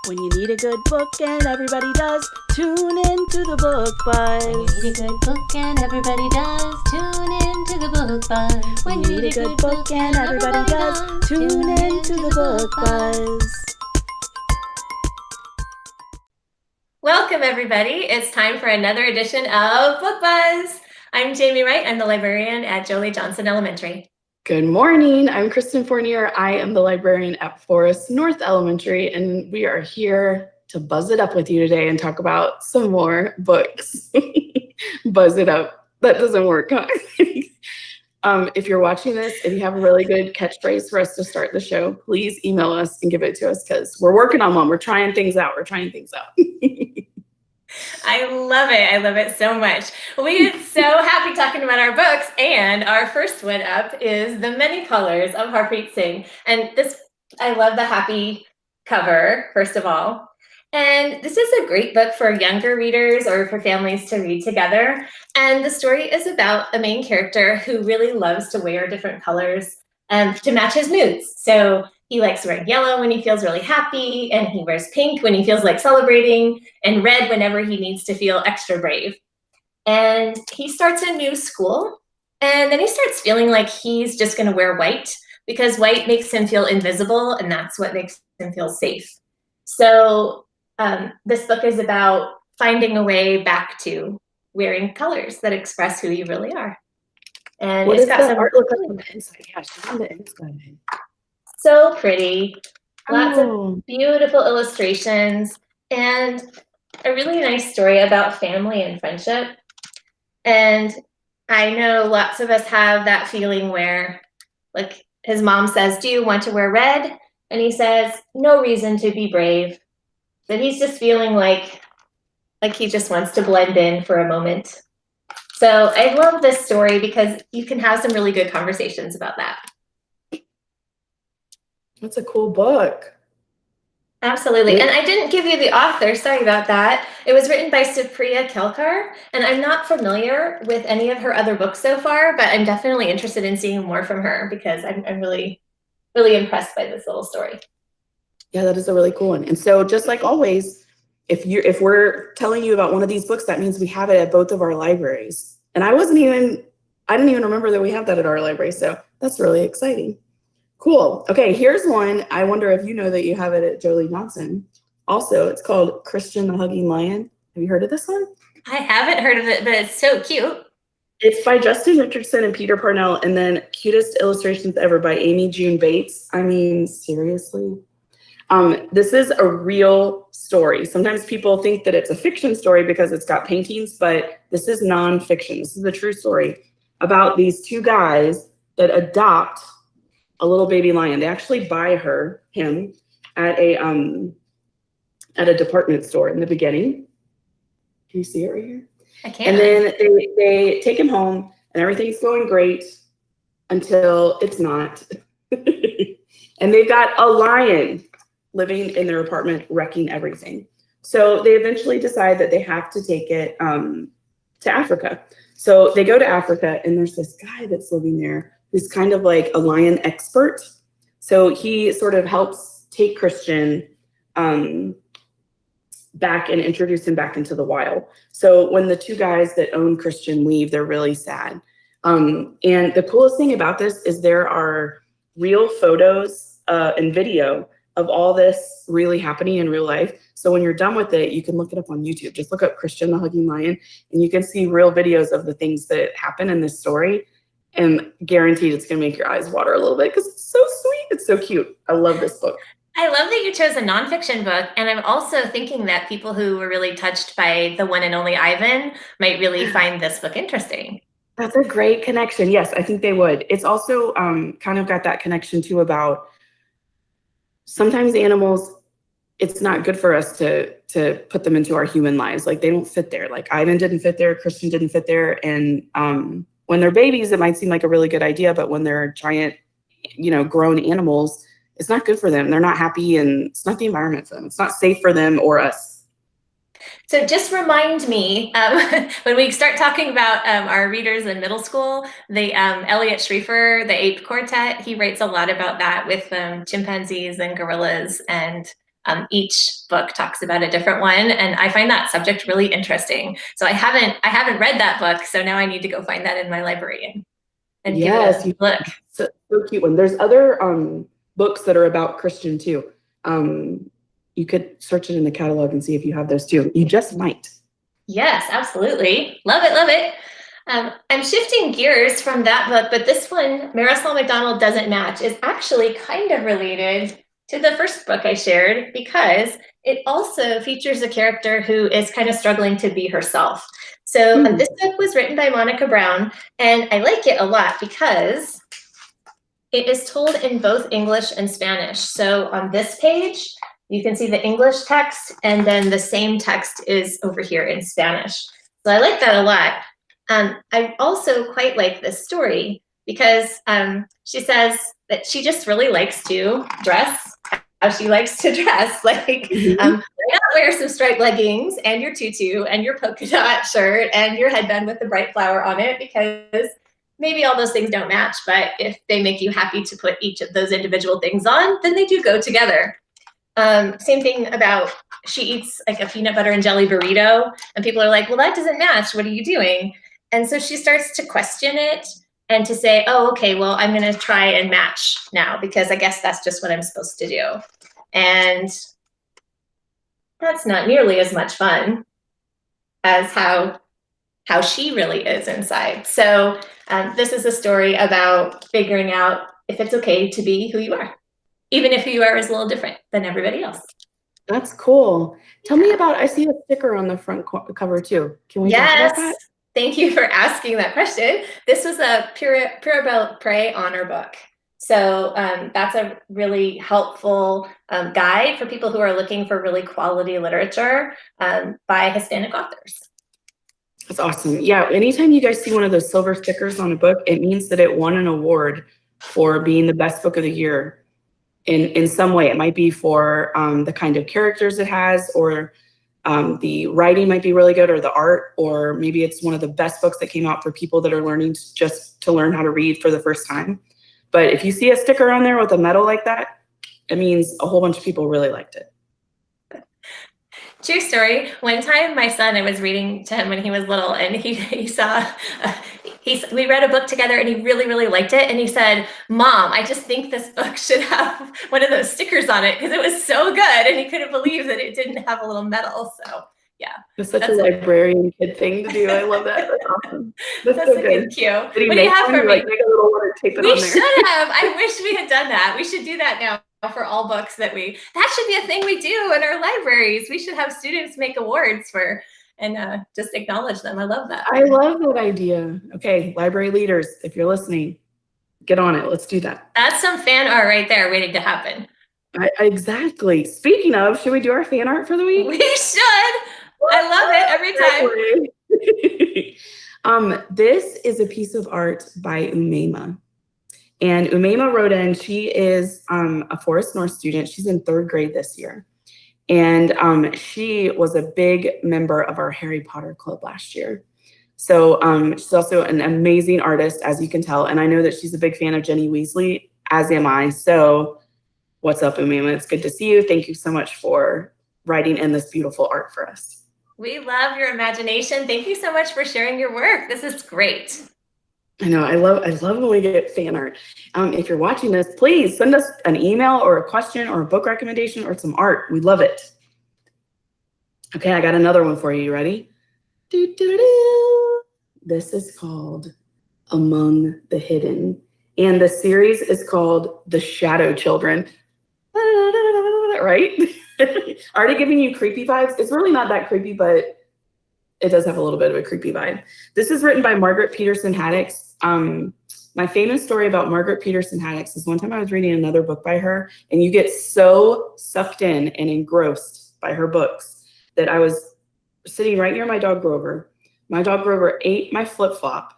When you need a good book and everybody does, tune in to the Book Buzz. When you need a good book and everybody does, tune in to the Book Buzz. When you need a good book and everybody does, tune in to the Book Buzz. Welcome, everybody. It's time for another edition of Book Buzz. I'm Jamie Wright. I'm the librarian at Jolie Johnson Elementary. Good morning. I'm Kristen Fournier. I am the librarian at Forest North Elementary, and we are here to buzz it up with you today and talk about some more books. Buzz it up. That doesn't work, huh? If you're watching this and you have a really good catchphrase for us to start the show, please email us and give it to us because we're working on one. We're trying things out. I love it. I love it so much. We are so happy talking about our books, and our first one up is The Many Colors of Harpreet Singh. And this, I love the happy cover, first of all. And this is a great book for younger readers or for families to read together. And the story is about a main character who really loves to wear different colors to match his moods. So he likes wearing yellow when he feels really happy, and he wears pink when he feels like celebrating, and red whenever he needs to feel extra brave. And he starts a new school, and then he starts feeling like he's just going to wear white because white makes him feel invisible, and that's what makes him feel safe. So this book is about finding a way back to wearing colors that express who you really are. And What it's does got the some art look like on the inside? Yeah, show me the inside. so pretty, lots Oh. of beautiful illustrations, and a really nice story about family and friendship. And I know lots of us have that feeling where, like, his mom says, "Do you want to wear red?" And he says, "No reason to be brave." But he's just feeling like he just wants to blend in for a moment. So I love this story because you can have some really good conversations about that. That's a cool book. Absolutely. And I didn't give you the author. Sorry about that. It was written by Supriya Kelkar, and I'm not familiar with any of her other books so far, but I'm definitely interested in seeing more from her because I'm really, really impressed by this little story. Yeah, that is a really cool one. And so just like always, if we're telling you about one of these books, that means we have it at both of our libraries. And I didn't even remember that we have that at our library. So that's really exciting. Cool. Okay, here's one. I wonder if you know that you have it at Jolie Johnson. Also, it's called Christian the Hugging Lion. Have you heard of this one? I haven't heard of it, but it's so cute. It's by Justin Richardson and Peter Parnell, and then Cutest Illustrations Ever by Amy June Bates. I mean, seriously. This is a real story. Sometimes people think that it's a fiction story because it's got paintings, but this is nonfiction. This is a true story about these two guys that adopt a little baby lion. They actually buy him at a department store in the beginning. Can you see it right here? I can't. And then they take him home, and everything's going great until it's not. And they've got a lion living in their apartment, wrecking everything. So they eventually decide that they have to take it to Africa. So they go to Africa, and there's this guy that's living there who's kind of like a lion expert. So he sort of helps take Christian back and introduce him back into the wild. So when the two guys that own Christian leave, they're really sad. And the coolest thing about this is there are real photos and video of all this really happening in real life. So when you're done with it, you can look it up on YouTube. Just look up Christian the Hugging Lion, and you can see real videos of the things that happen in this story. And guaranteed it's going to make your eyes water a little bit because it's so sweet. It's so cute. I love this book. I love that you chose a nonfiction book, and I'm also thinking that people who were really touched by The One and Only Ivan might really find this book interesting. That's a great connection. Yes, I think they would. It's also kind of got that connection too about sometimes animals, it's not good for us to put them into our human lives. Like they don't fit there. Like Ivan didn't fit there, Christian didn't fit there. And when they're babies, it might seem like a really good idea, but when they're giant, grown animals, it's not good for them. They're not happy, and it's not the environment for them. It's not safe for them or us. So just remind me, when we start talking about our readers in middle school, the Elliot Schrieffer, the Ape Quartet, he writes a lot about that with chimpanzees and gorillas and Each book talks about a different one, and I find that subject really interesting. So I haven't read that book, so now I need to go find that in my library and Yes, give it a look. so cute one. There's other books that are about Christian too. You could search it in the catalog and see if you have those too. You just might. Yes, absolutely. Love it, love it. I'm shifting gears from that book, but this one, Marisol McDonald Doesn't Match, is actually kind of related to the first book I shared because it also features a character who is kind of struggling to be herself. So this book was written by Monica Brown, and I like it a lot because it is told in both English and Spanish. So on this page, you can see the English text, and then the same text is over here in Spanish. So I like that a lot. I also quite like this story because she says that she just really likes to dress how she likes to dress. Like, why not wear some striped leggings and your tutu and your polka dot shirt and your headband with the bright flower on it, because maybe all those things don't match, but if they make you happy to put each of those individual things on, then they do go together. Same thing about, she eats like a peanut butter and jelly burrito, and people are like, well, that doesn't match. What are you doing? And so she starts to question it and to say, oh, okay, well, I'm going to try and match now because I guess that's just what I'm supposed to do. And that's not nearly as much fun as how she really is inside. So this is a story about figuring out if it's okay to be who you are, even if who you are is a little different than everybody else. That's cool. Tell me about, I see a sticker on the front cover too. Can we talk about that? Thank you for asking that question. This was a Pura Belpré honor book. So that's a really helpful guide for people who are looking for really quality literature by Hispanic authors. That's awesome. Yeah, anytime you guys see one of those silver stickers on a book, it means that it won an award for being the best book of the year in some way. It might be for the kind of characters it has, or the writing might be really good, or the art, or maybe it's one of the best books that came out for people that are learning just to learn how to read for the first time. But if you see a sticker on there with a medal like that, it means a whole bunch of people really liked it. True story. One time my son, I was reading to him when he was little, and he saw, we read a book together and he really, really liked it. And he said, Mom, I just think this book should have one of those stickers on it because it was so good. And he couldn't believe that it didn't have a little medal. So yeah. It's such a librarian kid thing to do. I love that. That's awesome. That's so good. Cute. What do you have for me? Like, make a little one and tape it we on there. should have. I wish we had done that. We should do that now for all books that should be a thing we do in our libraries. We should have students make awards for and just acknowledge them. I love that. I love that idea. Okay, library leaders, if you're listening, get on it. Let's do that. That's some fan art right there waiting to happen. Exactly. Speaking of, should we do our fan art for the week? We should. I love it every time. This is a piece of art by Umaima. And Umaima wrote in, she is a Forest North student. She's in 3rd grade this year. And she was a big member of our Harry Potter club last year. So she's also an amazing artist, as you can tell. And I know that she's a big fan of Ginny Weasley, as am I. So what's up, Umaima? It's good to see you. Thank you so much for writing in this beautiful art for us. We love your imagination. Thank you so much for sharing your work. This is great. I know, I love when we get fan art. If you're watching this, please send us an email or a question or a book recommendation or some art. We love it. Okay, I got another one for you. You ready? This is called Among the Hidden. And the series is called The Shadow Children. Right? Already giving you creepy vibes. It's really not that creepy, but it does have a little bit of a creepy vibe. This is written by Margaret Peterson Haddix. My famous story about Margaret Peterson Haddix is one time I was reading another book by her, and you get so sucked in and engrossed by her books that I was sitting right near my dog Grover. My dog Grover ate my flip-flop,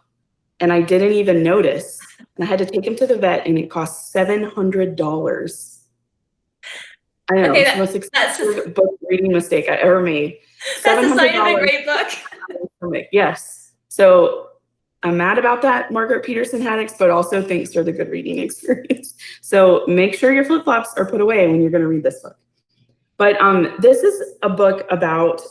and I didn't even notice. And I had to take him to the vet, and it cost $700. I know, it's the most expensive book reading mistake I ever made. That's a sign of a great book. Yes. So I'm mad about that, Margaret Peterson Haddix, but also thanks for the good reading experience. So make sure your flip-flops are put away when you're going to read this book. But this is a book about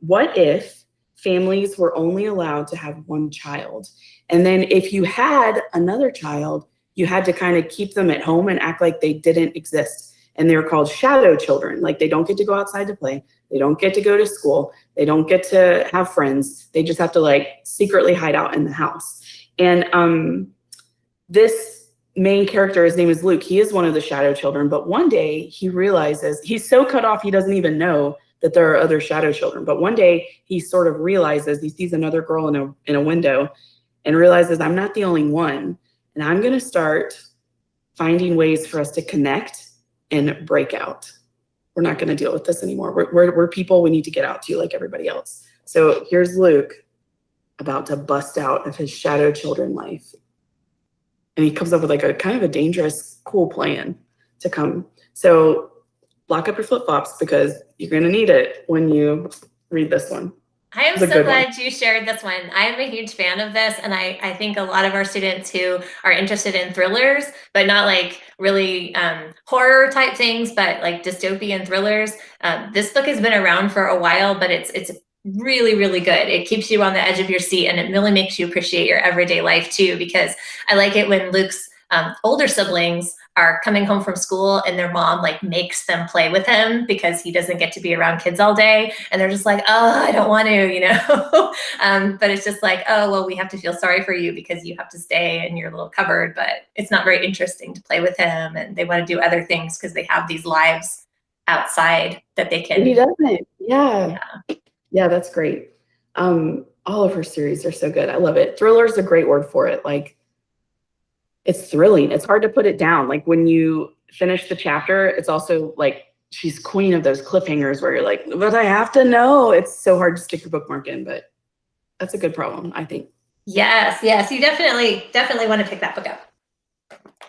what if families were only allowed to have one child. And then if you had another child, you had to kind of keep them at home and act like they didn't exist. And they're called shadow children. Like they don't get to go outside to play. They don't get to go to school. They don't get to have friends. They just have to like secretly hide out in the house. And this main character, his name is Luke. He is one of the shadow children. But one day he realizes he's so cut off, he doesn't even know that there are other shadow children. But one day he sort of realizes, he sees another girl in a window and realizes I'm not the only one. And I'm going to start finding ways for us to connect and break out. We're not going to deal with this anymore. We're people. We need to get out to like everybody else. So here's Luke about to bust out of his shadow children life. And he comes up with like a kind of a dangerous, cool plan to come. So lock up your flip-flops because you're going to need it when you read this one. I am so glad you shared this one. I am a huge fan of this, and I think a lot of our students who are interested in thrillers, but not like really horror type things, but like dystopian thrillers. This book has been around for a while, but it's really, really good. It keeps you on the edge of your seat, and it really makes you appreciate your everyday life too, because I like it when Luke's older siblings are coming home from school and their mom like makes them play with him because he doesn't get to be around kids all day. And they're just like, oh, I don't want to, you know, but it's just like, oh, well, we have to feel sorry for you because you have to stay in your little cupboard, but it's not very interesting to play with him. And they want to do other things because they have these lives outside that they can. And he doesn't. Yeah, that's great. All of her series are so good. I love it. Thriller is a great word for it. Like, it's thrilling. It's hard to put it down. Like when you finish the chapter, it's also like she's queen of those cliffhangers where you're like, but I have to know. It's so hard to stick your bookmark in, but that's a good problem, I think. Yes. You definitely want to pick that book up.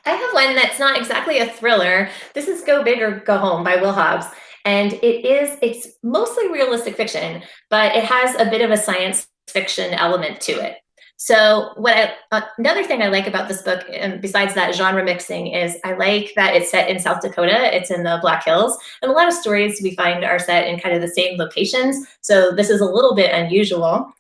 I have one that's not exactly a thriller. This is Go Big or Go Home by Will Hobbs. And it's mostly realistic fiction, but it has a bit of a science fiction element to it. So another thing I like about this book, and besides that genre mixing, is I like that it's set in South Dakota. It's in the Black Hills. And a lot of stories we find are set in kind of the same locations. So this is a little bit unusual.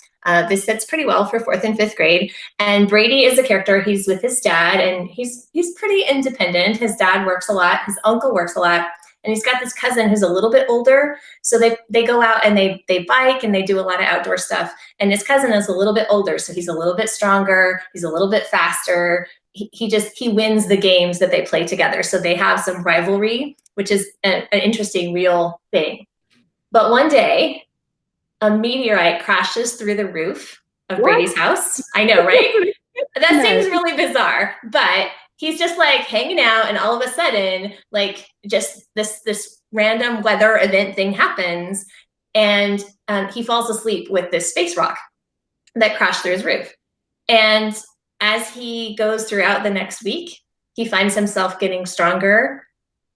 This fits pretty well for 4th and 5th grade. And Brady is a character. He's with his dad, and he's pretty independent. His dad works a lot. His uncle works a lot. And he's got this cousin who's a little bit older. So they go out and they bike and they do a lot of outdoor stuff. And his cousin is a little bit older. So he's a little bit stronger. He's a little bit faster. He wins the games that they play together. So they have some rivalry, which is an interesting, real thing. But one day, a meteorite crashes through the roof of Brady's house. I know, right? That seems really bizarre, but he's just like hanging out, and all of a sudden, like just this random weather event thing happens, and he falls asleep with this space rock that crashed through his roof. And as he goes throughout the next week, he finds himself getting stronger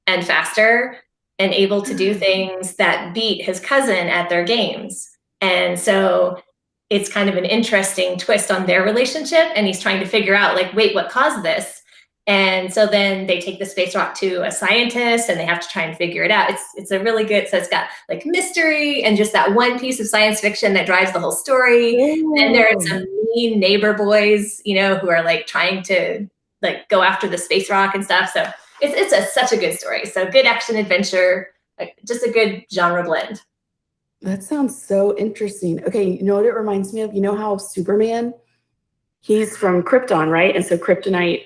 and faster and able to do things that beat his cousin at their games. And so it's kind of an interesting twist on their relationship, and he's trying to figure out like, wait, what caused this? And so then they take the space rock to a scientist, and they have to try and figure it out. It's a really good, so it's got like mystery and just that one piece of science fiction that drives the whole story. Ooh. And there are some mean neighbor boys, you know, who are like trying to like go after the space rock and stuff. So it's such a good story. So good action adventure, like just a good genre blend. That sounds so interesting. Okay, you know what it reminds me of? You know how Superman, he's from Krypton, right? And so kryptonite,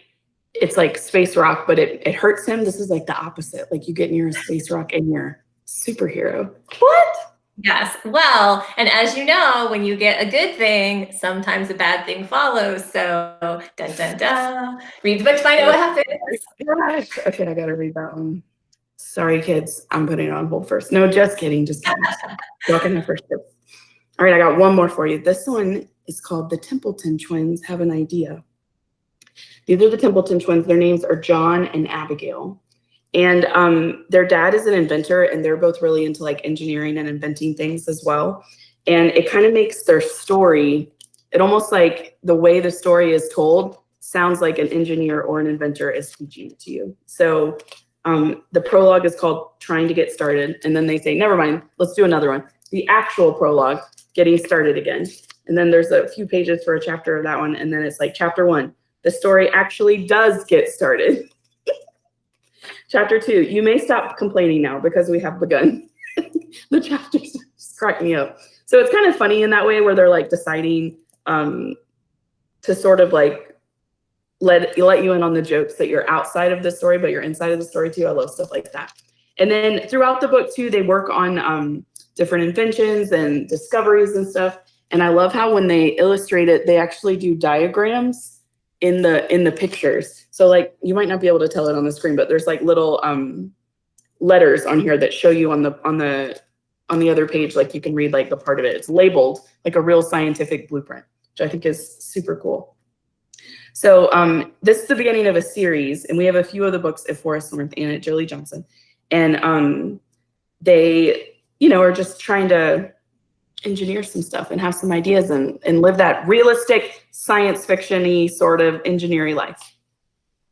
it's like space rock, but it hurts him. This is like the opposite. Like you get near a space rock and you're superhero. What? Yes. Well, and as you know, when you get a good thing, sometimes a bad thing follows. So dun dun dun. Read the book to find out what happens. Gosh. Okay, I gotta read that one. Sorry, kids. I'm putting it on hold first. No, just kidding. Welcome to first tip. All right, I got one more for you. This one is called The Templeton Twins Have an Idea. These are the Templeton twins. Their names are John and Abigail. And their dad is an inventor, and they're both really into like engineering and inventing things as well. And it kind of makes their story, it almost like the way the story is told sounds like an engineer or an inventor is teaching it to you. So The prologue is called Trying to Get Started. And then they say, never mind, let's do another one. The actual prologue, Getting Started Again. And then there's a few pages for a chapter of that one. And then it's like chapter 1, the story actually does get started. Chapter 2, you may stop complaining now because we have begun. The chapters just crack me up. So it's kind of funny in that way where they're like deciding to sort of like let you in on the jokes that you're outside of the story, but you're inside of the story too. I love stuff like that. And then throughout the book too, they work on different inventions and discoveries and stuff. And I love how when they illustrate it, they actually do diagrams in the pictures. So like you might not be able to tell it on the screen, but there's like little letters on here that show you on the other page, like you can read like the part of it. It's labeled like a real scientific blueprint, which I think is super cool. So this is the beginning of a series, and we have a few of the books at Forest North and at Jolie Johnson. And they, are just trying to engineer some stuff and have some ideas and live that realistic science fiction-y sort of engineering life.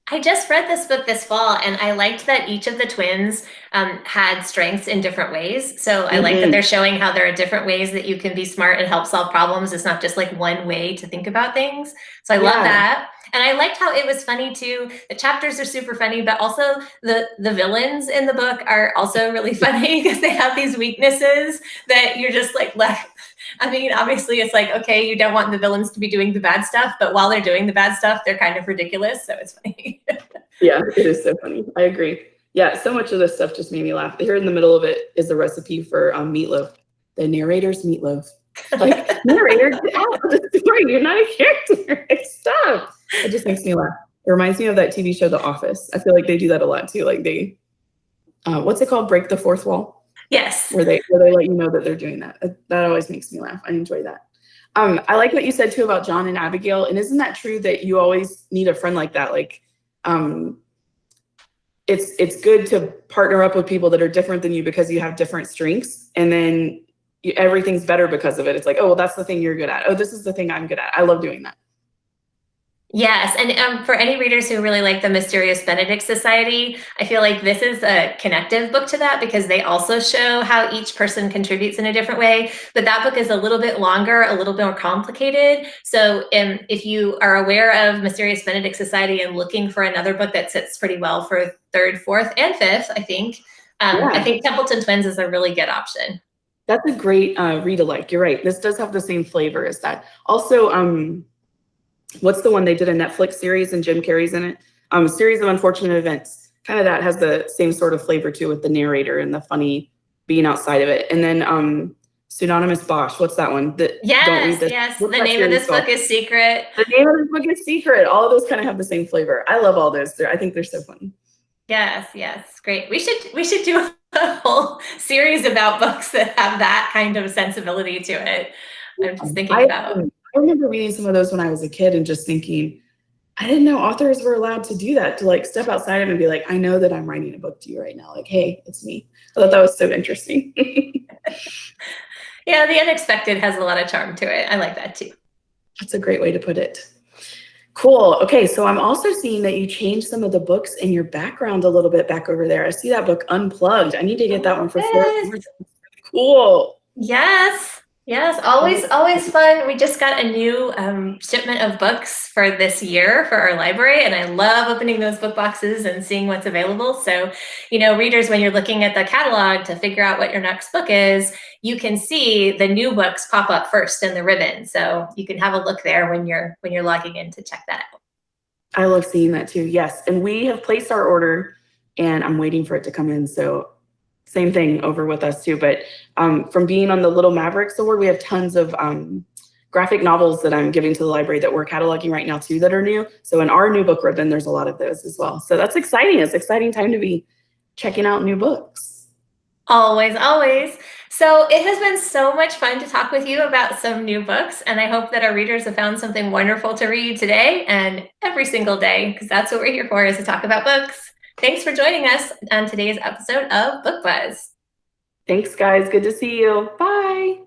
I just read this book this fall, and I liked that each of the twins had strengths in different ways. So I like that they're showing how there are different ways that you can be smart and help solve problems. It's not just like one way to think about things. So I love that. And I liked how it was funny too. The chapters are super funny, but also the villains in the book are also really funny because they have these weaknesses that you're just like left. I mean, obviously it's like, okay, you don't want the villains to be doing the bad stuff, but while they're doing the bad stuff, they're kind of ridiculous. So it's funny. Yeah, it is so funny. I agree. Yeah, so much of this stuff just made me laugh. Here in the middle of it is the recipe for meatloaf, the narrator's meatloaf. Like, narrator, get out of the story. You're not a character. Stop. It just makes me laugh. It reminds me of that TV show, The Office. I feel like they do that a lot too. Like they, what's it called? Break the fourth wall? Yes. Where they let you know that they're doing that. That always makes me laugh. I enjoy that. I like what you said too about John and Abigail. And isn't that true that you always need a friend like that? Like, it's good to partner up with people that are different than you because you have different strengths, and then everything's better because of it. It's like, oh, well, that's the thing you're good at. Oh, this is the thing I'm good at. I love doing that. Yes, and for any readers who really like the Mysterious Benedict Society, I feel like this is a connective book to that because they also show how each person contributes in a different way. But that book is a little bit longer, a little bit more complicated. So if you are aware of Mysterious Benedict Society and looking for another book that sits pretty well for 3rd, 4th, and 5th, I think Templeton Twins is a really good option. That's a great read-alike. You're right. This does have the same flavor as that. Also, what's the one they did a Netflix series and Jim Carrey's in it? A Series of Unfortunate Events. Kind of that has the same sort of flavor too with the narrator and the funny being outside of it. And then Pseudonymous Bosch. What's that one? Yes. The name of this book is Secret. The name of this book is Secret. All of those kind of have the same flavor. I love all those. I think they're so funny. Yes, great. We should do a whole series about books that have that kind of sensibility to it. I'm just thinking about. I remember reading some of those when I was a kid and just thinking, I didn't know authors were allowed to do that, to like step outside of it and be like, I know that I'm writing a book to you right now. Like, hey, it's me. I thought that was so interesting. Yeah, the unexpected has a lot of charm to it. I like that too. That's a great way to put it. Cool. Okay, so I'm also seeing that you changed some of the books in your background a little bit back over there. I see that book Unplugged. I need to get that one for 4th. Cool. Yes, always fun. We just got a new shipment of books for this year for our library, and I love opening those book boxes and seeing what's available. So, readers, when you're looking at the catalog to figure out what your next book is, you can see the new books pop up first in the ribbon. So you can have a look there when you're logging in to check that out. I love seeing that too. Yes, and we have placed our order, and I'm waiting for it to come in. So same thing over with us too. But from being on the Little Mavericks Award, we have tons of graphic novels that I'm giving to the library that we're cataloging right now too that are new. So in our new book ribbon, there's a lot of those as well. So that's exciting. It's an exciting time to be checking out new books. Always. So it has been so much fun to talk with you about some new books, and I hope that our readers have found something wonderful to read today and every single day, because that's what we're here for, is to talk about books. Thanks for joining us on today's episode of Book Buzz. Thanks, guys. Good to see you. Bye.